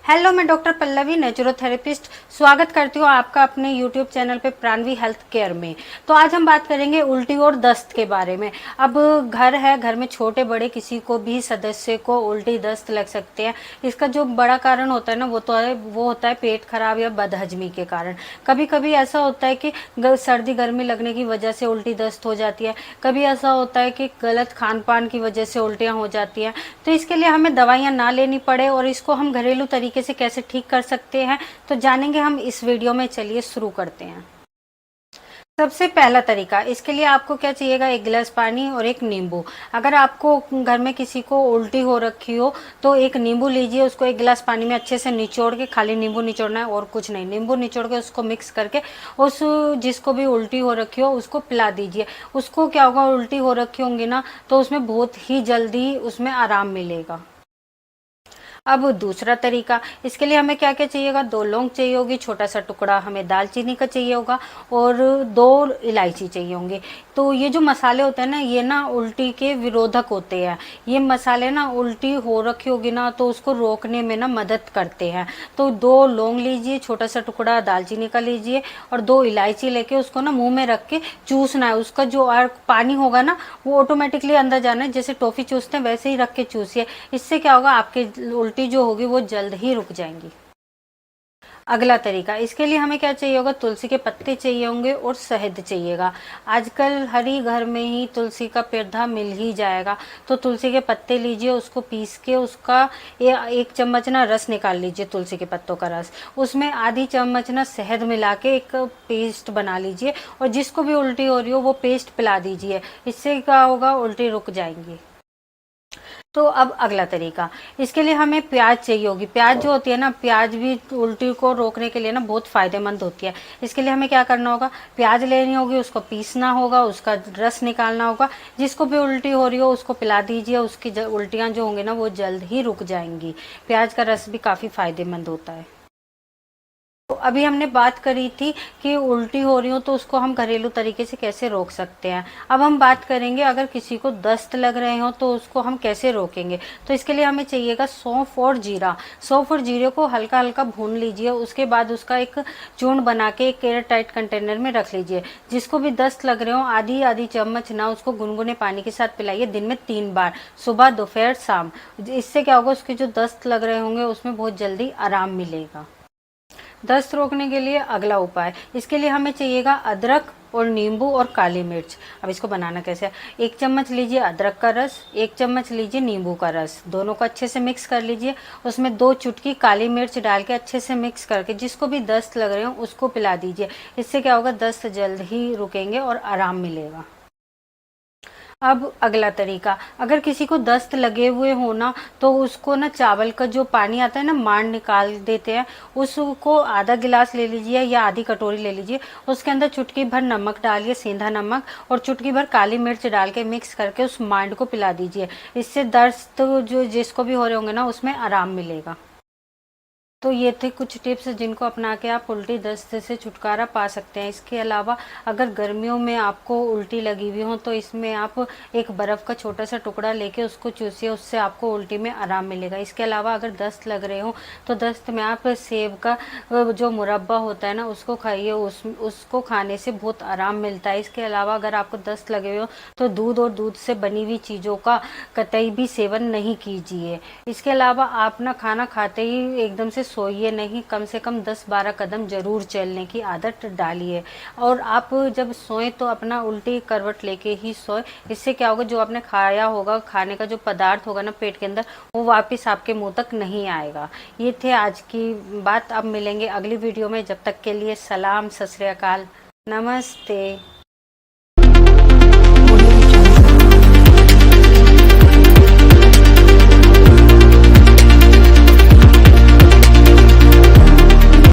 Hello, मैं doctor Pallavi नेचुरोथेरेपिस्ट स्वागत करती हूँ आपका अपने यूट्यूब चैनल पे प्राणवी हेल्थ केयर में। तो आज हम बात करेंगे उल्टी और दस्त के बारे में। अब घर है, घर में छोटे बड़े किसी को भी सदस्य को उल्टी दस्त लग सकते हैं। इसका जो बड़ा कारण होता है ना वो होता है पेट खराब या बदहजमी के कारण। कभी कभी ऐसा होता है कि सर्दी गर्मी लगने की वजह से उल्टी दस्त हो जाती है। कभी ऐसा होता है कि गलत खान पान की वजह से उल्टियाँ हो जाती हैं। तो इसके लिए हमें दवाइयाँ ना लेनी पड़े और इसको हम घरेलू तरीके से कैसे ठीक कर सकते हैं तो जानेंगे हम इस वीडियो में। चलिए शुरू करते हैं। सबसे पहला तरीका, इसके लिए आपको क्या चाहिएगा, एक गिलास पानी और एक नींबू। अगर आपको घर में किसी को उल्टी हो रखी हो तो एक नींबू लीजिए, उसको एक गिलास पानी में अच्छे से निचोड़ के, खाली नींबू निचोड़ना है और कुछ नहीं, नींबू निचोड़ के उसको मिक्स करके उस जिसको भी उल्टी हो रखी हो उसको पिला दीजिए। उसको क्या होगा, उल्टी हो रखी होंगी ना तो उसमें बहुत ही जल्दी उसमें आराम मिलेगा। अब दूसरा तरीका, इसके लिए हमें क्या क्या चाहिएगा, 2 लौंग चाहिए होगी, छोटा सा टुकड़ा हमें दालचीनी का चाहिए होगा और 2 इलायची चाहिए होंगी। तो ये जो मसाले होते हैं ना, ये ना उल्टी के विरोधक होते हैं। ये मसाले ना उल्टी हो रखी होगी ना तो उसको रोकने में ना मदद करते हैं। तो 2 लौंग लीजिए, छोटा सा टुकड़ा दालचीनी का लीजिए और 2 इलायची लेके उसको ना मुंह में रख के चूसना है। उसका जो पानी होगा ना वो ऑटोमेटिकली अंदर जाना है, जैसे टॉफ़ी चूसते हैं वैसे ही रख के चूसिए। इससे क्या होगा, आपके उल्टी जो होगी वो जल्द ही रुक जाएंगी। अगला तरीका, इसके लिए हमें क्या चाहिए होगा, तुलसी के पत्ते चाहिए होंगे और शहद चाहिएगा। आजकल हर ही घर में ही तुलसी का पौधा मिल ही जाएगा। तो तुलसी के पत्ते लीजिए, उसको पीस के उसका 1 चम्मच ना रस निकाल लीजिए, तुलसी के पत्तों का रस। उसमें आधी चम्मच ना शहद मिला के एक पेस्ट बना लीजिए और जिसको भी उल्टी हो रही हो वो पेस्ट पिला दीजिए। इससे क्या होगा, उल्टी रुक जाएंगी। तो अब अगला तरीका, इसके लिए हमें प्याज चाहिए होगी। प्याज जो होती है ना, प्याज भी उल्टी को रोकने के लिए ना बहुत फ़ायदेमंद होती है। इसके लिए हमें क्या करना होगा, प्याज लेनी होगी, उसको पीसना होगा, उसका रस निकालना होगा। जिसको भी उल्टी हो रही हो उसको पिला दीजिए, उसकी उल्टियाँ जो होंगी ना वो जल्द ही रुक जाएंगी। प्याज का रस भी काफ़ी फ़ायदेमंद होता है। तो अभी हमने बात करी थी कि उल्टी हो रही हो तो उसको हम घरेलू तरीके से कैसे रोक सकते हैं। अब हम बात करेंगे अगर किसी को दस्त लग रहे हो तो उसको हम कैसे रोकेंगे। तो इसके लिए हमें चाहिएगा सौंफ और जीरा। सौंफ और जीरे को हल्का हल्का भून लीजिए, उसके बाद उसका एक चूर्ण बना के एक एयर टाइट कंटेनर में रख लीजिए। जिसको भी दस्त लग रहे हो आधी आधी चम्मच ना उसको गुनगुने पानी के साथ पिलाइए, दिन में 3 बार, सुबह दोपहर शाम। इससे क्या होगा, उसके जो दस्त लग रहे होंगे उसमें बहुत जल्दी आराम मिलेगा। दस्त रोकने के लिए अगला उपाय, इसके लिए हमें चाहिएगा अदरक और नींबू और काली मिर्च। अब इसको बनाना कैसे है, 1 चम्मच लीजिए अदरक का रस, 1 चम्मच लीजिए नींबू का रस, दोनों को अच्छे से मिक्स कर लीजिए। उसमें 2 चुटकी काली मिर्च डाल के अच्छे से मिक्स करके जिसको भी दस्त लग रहे हो उसको पिला दीजिए। इससे क्या होगा, दस्त जल्द ही रुकेंगे और आराम मिलेगा। अब अगला तरीका, अगर किसी को दस्त लगे हुए हो ना तो उसको ना चावल का जो पानी आता है ना, मांड निकाल देते हैं, उसको आधा गिलास ले लीजिए या आधी कटोरी ले लीजिए। उसके अंदर चुटकी भर नमक डालिए, सेंधा नमक, और चुटकी भर काली मिर्च डाल के मिक्स करके उस मांड को पिला दीजिए। इससे दस्त जो जिसको भी हो रहे होंगे ना उसमें आराम मिलेगा। तो ये थे कुछ टिप्स जिनको अपना के आप उल्टी दस्त से छुटकारा पा सकते हैं। इसके अलावा अगर गर्मियों में आपको उल्टी लगी हुई हो तो इसमें आप एक बर्फ़ का छोटा सा टुकड़ा लेके उसको चूसिए, उससे आपको उल्टी में आराम मिलेगा। इसके अलावा अगर दस्त लग रहे हो तो दस्त में आप सेब का जो मुरब्बा होता है ना उसको खाइए, उसको खाने से बहुत आराम मिलता है। इसके अलावा अगर आपको दस्त लगे हुए हो तो दूध और दूध से बनी हुई चीज़ों का कतई भी सेवन नहीं कीजिए। इसके अलावा आप ना खाना खाते ही एकदम से सोइए नहीं, कम से कम 10-12 कदम जरूर चलने की आदत डालिए। और आप जब सोएं तो अपना उल्टी करवट लेके ही सोएं। इससे क्या होगा, जो आपने खाया होगा, खाने का जो पदार्थ होगा ना पेट के अंदर, वो वापस आपके मुंह तक नहीं आएगा। ये थे आज की बात। अब मिलेंगे अगली वीडियो में, जब तक के लिए सलाम, सत श्री अकाल, नमस्ते।